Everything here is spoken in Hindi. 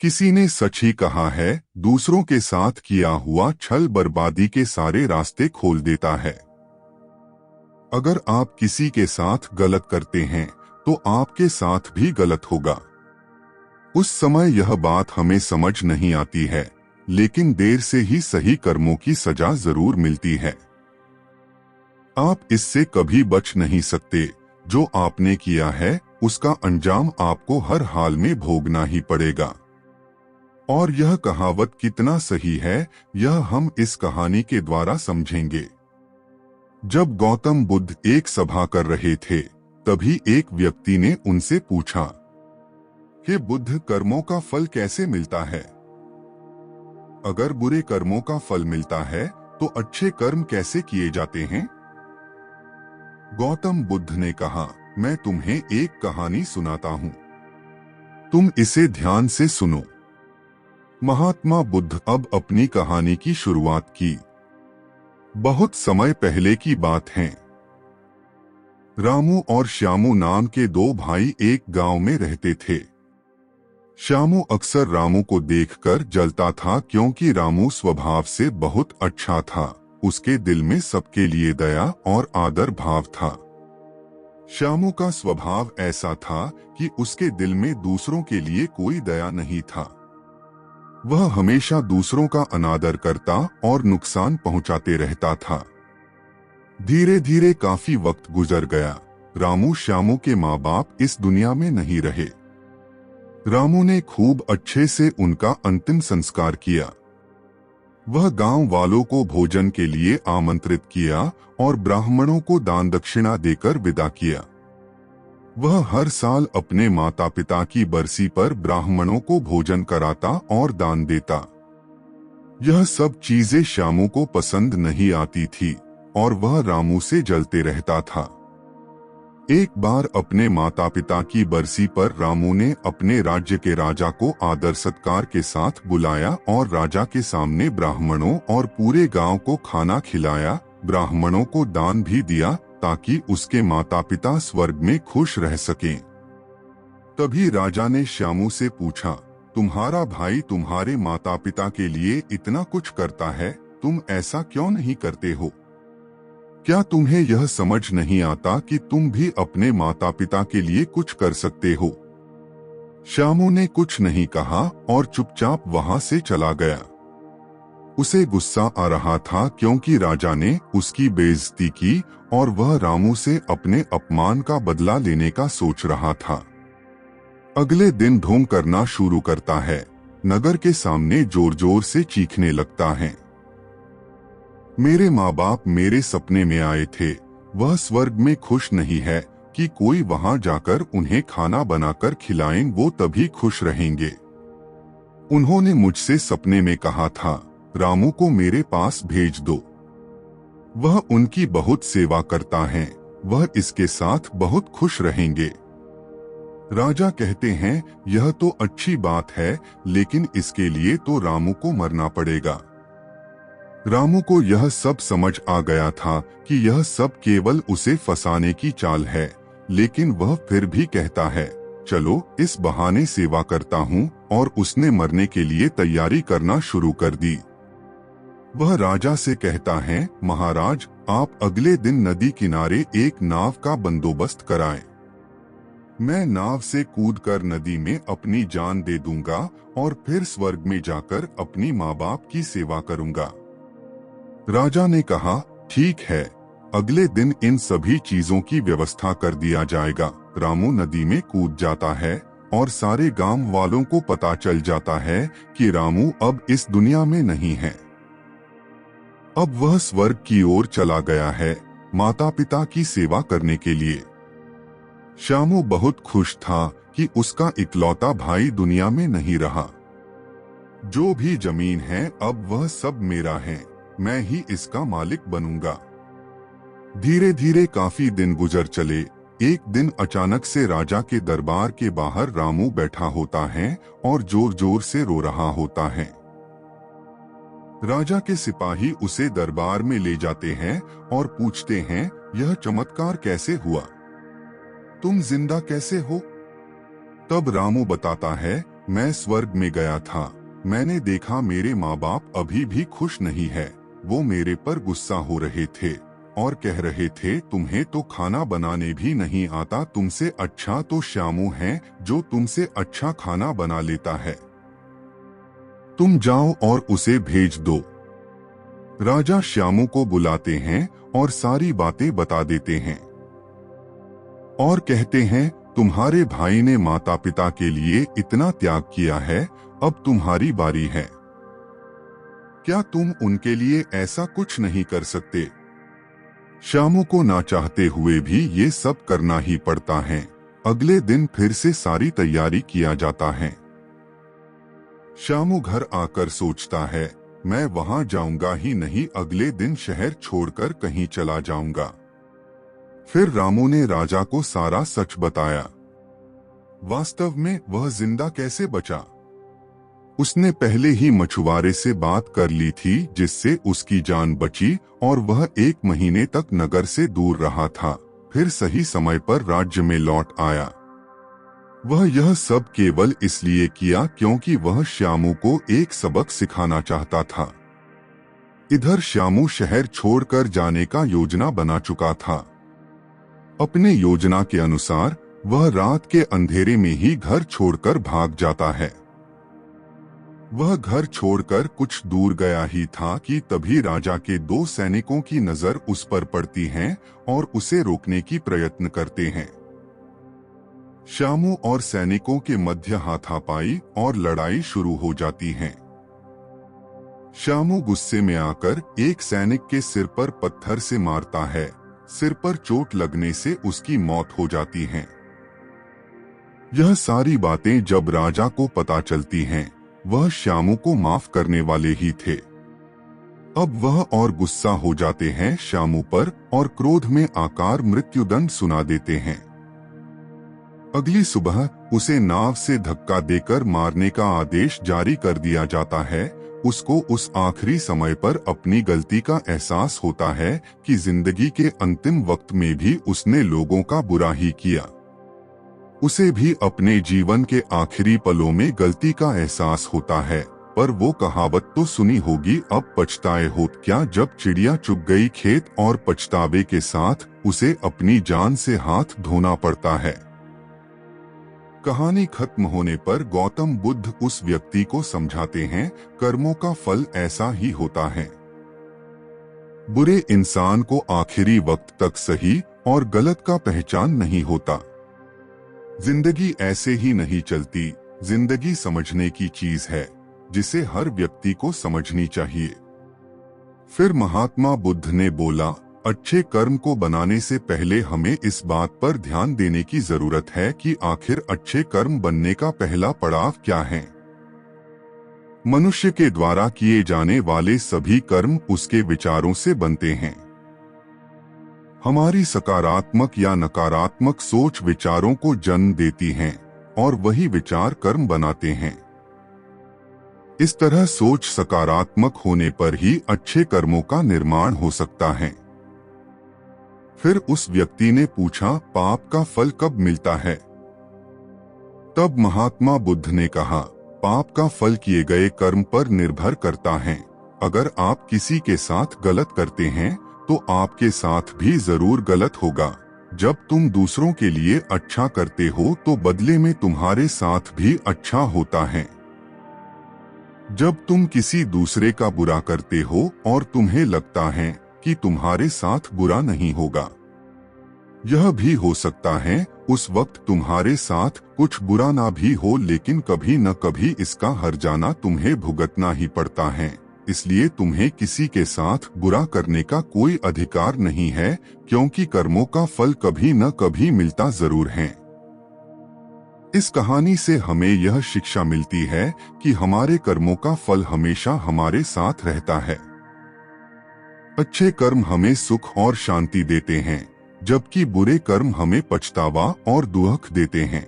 किसी ने सच ही कहा है, दूसरों के साथ किया हुआ छल बर्बादी के सारे रास्ते खोल देता है। अगर आप किसी के साथ गलत करते हैं तो आपके साथ भी गलत होगा। उस समय यह बात हमें समझ नहीं आती है, लेकिन देर से ही सही कर्मों की सजा जरूर मिलती है। आप इससे कभी बच नहीं सकते। जो आपने किया है उसका अंजाम आपको हर हाल में भोगना ही पड़ेगा। और यह कहावत कितना सही है, यह हम इस कहानी के द्वारा समझेंगे। जब गौतम बुद्ध एक सभा कर रहे थे, तभी एक व्यक्ति ने उनसे पूछा, हे बुद्ध, कर्मों का फल कैसे मिलता है? अगर बुरे कर्मों का फल मिलता है तो अच्छे कर्म कैसे किए जाते हैं? गौतम बुद्ध ने कहा, मैं तुम्हें एक कहानी सुनाता हूं, तुम इसे ध्यान से सुनो। महात्मा बुद्ध अब अपनी कहानी की शुरुआत की। बहुत समय पहले की बात है। रामू और श्यामू नाम के दो भाई एक गांव में रहते थे। श्यामू अक्सर रामू को देखकर जलता था, क्योंकि रामू स्वभाव से बहुत अच्छा था। उसके दिल में सबके लिए दया और आदर भाव था। श्यामू का स्वभाव ऐसा था कि उसके दिल में दूसरों के लिए कोई दया नहीं था। वह हमेशा दूसरों का अनादर करता और नुकसान पहुंचाते रहता था। धीरे धीरे काफी वक्त गुजर गया। रामू श्यामू के माँ बाप इस दुनिया में नहीं रहे। रामू ने खूब अच्छे से उनका अंतिम संस्कार किया। वह गांव वालों को भोजन के लिए आमंत्रित किया और ब्राह्मणों को दान दक्षिणा देकर विदा किया। वह हर साल अपने माता पिता की बरसी पर ब्राह्मणों को भोजन कराता और दान देता। यह सब चीजें श्यामू को पसंद नहीं आती थी और वह रामू से जलते रहता था। एक बार अपने माता पिता की बरसी पर रामू ने अपने राज्य के राजा को आदर सत्कार के साथ बुलाया और राजा के सामने ब्राह्मणों और पूरे गांव को खाना खिलाया। ब्राह्मणों को दान भी दिया ताकि उसके माता पिता स्वर्ग में खुश रह सकें। तभी राजा ने श्यामू से पूछा, तुम्हारा भाई तुम्हारे माता पिता के लिए इतना कुछ करता है, तुम ऐसा क्यों नहीं करते हो? क्या तुम्हें यह समझ नहीं आता कि तुम भी अपने माता पिता के लिए कुछ कर सकते हो? श्यामू ने कुछ नहीं कहा और चुपचाप वहां से चला गया। उसे गुस्सा आ रहा था, क्योंकि राजा ने उसकी बेइज्जती की और वह रामू से अपने अपमान का बदला लेने का सोच रहा था। अगले दिन ढोंग करना शुरू करता है। नगर के सामने जोर जोर से चीखने लगता है, मेरे माँ बाप मेरे सपने में आए थे, वह स्वर्ग में खुश नहीं है कि कोई वहां जाकर उन्हें खाना बनाकर खिलाएं, वो तभी खुश रहेंगे। उन्होंने मुझसे सपने में कहा था, रामू को मेरे पास भेज दो, वह उनकी बहुत सेवा करता है, वह इसके साथ बहुत खुश रहेंगे। राजा कहते हैं, यह तो अच्छी बात है, लेकिन इसके लिए तो रामू को मरना पड़ेगा। रामू को यह सब समझ आ गया था कि यह सब केवल उसे फंसाने की चाल है, लेकिन वह फिर भी कहता है, चलो इस बहाने सेवा करता हूँ, और उसने मरने के लिए तैयारी करना शुरू कर दी। वह राजा से कहता है, महाराज, आप अगले दिन नदी किनारे एक नाव का बंदोबस्त कराएं। मैं नाव से कूदकर नदी में अपनी जान दे दूंगा और फिर स्वर्ग में जाकर अपनी माँ बाप की सेवा करूंगा। राजा ने कहा, ठीक है, अगले दिन इन सभी चीजों की व्यवस्था कर दिया जाएगा। रामू नदी में कूद जाता है और सारे गांव वालों को पता चल जाता है कि रामू अब इस दुनिया में नहीं है। अब वह स्वर्ग की ओर चला गया है, माता पिता की सेवा करने के लिए। श्यामू बहुत खुश था कि उसका इकलौता भाई दुनिया में नहीं रहा। जो भी जमीन है अब वह सब मेरा है, मैं ही इसका मालिक बनूंगा। धीरे धीरे काफी दिन गुजर चले। एक दिन अचानक से राजा के दरबार के बाहर रामू बैठा होता है और जोर जोर से रो रहा होता है। राजा के सिपाही उसे दरबार में ले जाते हैं और पूछते हैं, यह चमत्कार कैसे हुआ? तुम जिंदा कैसे हो? तब रामू बताता है, मैं स्वर्ग में गया था। मैंने देखा मेरे माँ बाप अभी भी खुश नहीं है। वो मेरे पर गुस्सा हो रहे थे और कह रहे थे, तुम्हें तो खाना बनाने भी नहीं आता, तुमसे अच्छा तो श्यामू है जो तुमसे अच्छा खाना बना लेता है। तुम जाओ और उसे भेज दो। राजा श्यामू को बुलाते हैं और सारी बातें बता देते हैं और कहते हैं, तुम्हारे भाई ने माता पिता के लिए इतना त्याग किया है, अब तुम्हारी बारी है। क्या तुम उनके लिए ऐसा कुछ नहीं कर सकते? श्यामू को ना चाहते हुए भी ये सब करना ही पड़ता है। अगले दिन फिर से सारी तैयारी किया जाता है। श्यामू घर आकर सोचता है, मैं वहां जाऊंगा ही नहीं, अगले दिन शहर छोड़कर कहीं चला जाऊंगा। फिर रामू ने राजा को सारा सच बताया। वास्तव में वह जिंदा कैसे बचा? उसने पहले ही मछुआरे से बात कर ली थी जिससे उसकी जान बची और वह 1 महीने तक नगर से दूर रहा था। फिर सही समय पर राज्य में लौट आया। वह यह सब केवल इसलिए किया क्योंकि वह श्यामू को एक सबक सिखाना चाहता था। इधर श्यामू शहर छोड़कर जाने का योजना बना चुका था। अपने योजना के अनुसार वह रात के अंधेरे में ही घर छोड़कर भाग जाता है। वह घर छोड़कर कुछ दूर गया ही था कि तभी राजा के 2 सैनिकों की नजर उस पर पड़ती है और उसे रोकने की प्रयत्न करते हैं। श्यामू और सैनिकों के मध्य हाथापाई और लड़ाई शुरू हो जाती है। श्यामू गुस्से में आकर एक सैनिक के सिर पर पत्थर से मारता है। सिर पर चोट लगने से उसकी मौत हो जाती है। यह सारी बातें जब राजा को पता चलती हैं, वह श्यामू को माफ करने वाले ही थे। अब वह और गुस्सा हो जाते हैं श्यामू पर और क्रोध में आकर मृत्युदंड सुना देते हैं। अगली सुबह उसे नाव से धक्का देकर मारने का आदेश जारी कर दिया जाता है। उसको उस आखिरी समय पर अपनी गलती का एहसास होता है कि जिंदगी के अंतिम वक्त में भी उसने लोगों का बुरा ही किया। उसे भी अपने जीवन के आखिरी पलों में गलती का एहसास होता है। पर वो कहावत तो सुनी होगी, अब पछताए होत क्या, जब चिड़िया चुग गई खेत, और पछतावे के साथ उसे अपनी जान से हाथ धोना पड़ता है। कहानी खत्म होने पर गौतम बुद्ध उस व्यक्ति को समझाते हैं, कर्मों का फल ऐसा ही होता है। बुरे इंसान को आखिरी वक्त तक सही और गलत का पहचान नहीं होता। जिंदगी ऐसे ही नहीं चलती। जिंदगी समझने की चीज है जिसे हर व्यक्ति को समझनी चाहिए। फिर महात्मा बुद्ध ने बोला, अच्छे कर्म को बनाने से पहले हमें इस बात पर ध्यान देने की जरूरत है कि आखिर अच्छे कर्म बनने का पहला पड़ाव क्या है। मनुष्य के द्वारा किए जाने वाले सभी कर्म उसके विचारों से बनते हैं। हमारी सकारात्मक या नकारात्मक सोच विचारों को जन्म देती हैं और वही विचार कर्म बनाते हैं। इस तरह सोच सकारात्मक होने पर ही अच्छे कर्मों का निर्माण हो सकता है। फिर उस व्यक्ति ने पूछा, पाप का फल कब मिलता है? तब महात्मा बुद्ध ने कहा, पाप का फल किए गए कर्म पर निर्भर करता है। अगर आप किसी के साथ गलत करते हैं तो आपके साथ भी जरूर गलत होगा। जब तुम दूसरों के लिए अच्छा करते हो तो बदले में तुम्हारे साथ भी अच्छा होता है। जब तुम किसी दूसरे का बुरा करते हो और तुम्हें लगता है कि तुम्हारे साथ बुरा नहीं होगा, यह भी हो सकता है उस वक्त तुम्हारे साथ कुछ बुरा ना भी हो, लेकिन कभी न कभी इसका हर्जाना तुम्हें भुगतना ही पड़ता है। इसलिए तुम्हें किसी के साथ बुरा करने का कोई अधिकार नहीं है, क्योंकि कर्मों का फल कभी न कभी मिलता जरूर है। इस कहानी से हमें यह शिक्षा मिलती है कि हमारे कर्मों का फल हमेशा हमारे साथ रहता है। अच्छे कर्म हमें सुख और शांति देते हैं, जबकि बुरे कर्म हमें पछतावा और दुख देते हैं।